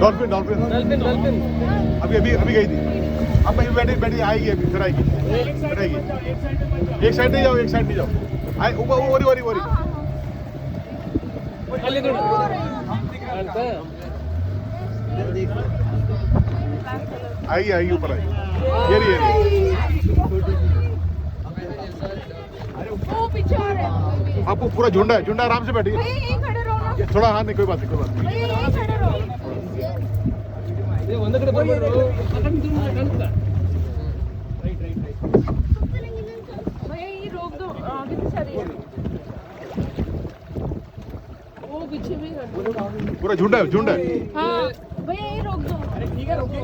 dolphin dolphin dolphin dolphin अभी अभी अभी गई थी अब मैं बैठी बैठी आएगी अभी फिर आएगी फिर आएगी एक साइड नहीं जाओ एक साइड नहीं जाओ आए ऊपर ओरी ओरी ओरी ಅಲ್ಲಿ ನೋಡು ಅಂತ आएगी आएगी ऊपर आएगी ये रही वो पीछे आ रहा है आपको पूरा झुंडा है झुंडा आराम से बैठिए भैया यहीं खड़े रहो ना थोड़ा हाँ नहीं कोई बात नहीं कोई बात नहीं भैया यहीं खड़े रहो ಏ ಒಂದ ಕಡೆ ಬರಬೇಡ ಕಾಣಿಸ್ತಾ भैया ये रोक दो आगे से चलिए वो पीछे भी कर दो पूरा झुंडा है झुंडा है हाँ भैया ये रोक दो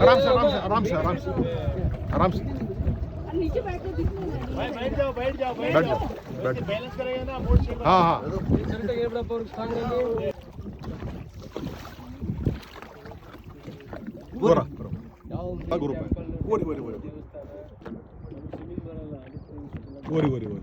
आराम से आराम से आराम से आराम से आराम से नीचे बैठ के दिखने बैठ जाओ बैठ जाओ बैलेंस करेगा ना बोर्ड से हाँ हाँ ಕರೆಕ್ಟ್ ಆಗಿ ಬಿಡಪ್ಪ ಅವ್ರಿಗೆ ಸ್ಟ್ರಾಂಗ್ ಆಗಿ गोरा हाँ ग्रुप है ओरी ओरी ओरी ओरी ओरी ओरी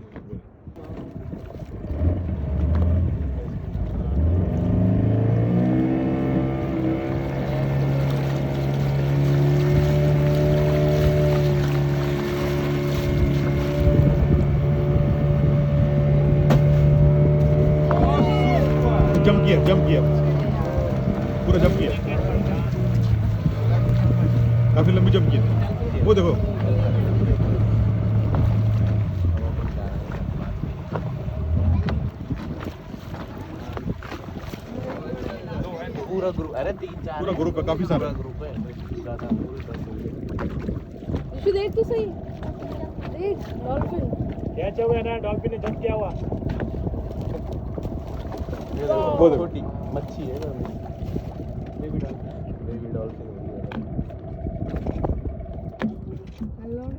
जंप किया पूरा जंप किया काफी लंबी जंप किया वो देखो पूरा ग्रुप अरे 3-4 पूरा ग्रुप है काफी सारा ग्रुप है तू देख तो सही देख डॉल्फिन क्या हुआ ना डॉल्फिन ने जंप किया हुआ वो देखो छोटी मच्छी है ना बेबी डॉल्फिन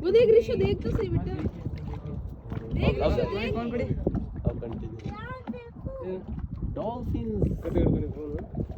वो देख ऋषु देख तो सही बेटा देख ऋषु देख अब कंटिन्यू डॉल्फिन्स ಕತೆ ಹಿಡ್ಕೊಂಡು ಫೋನ್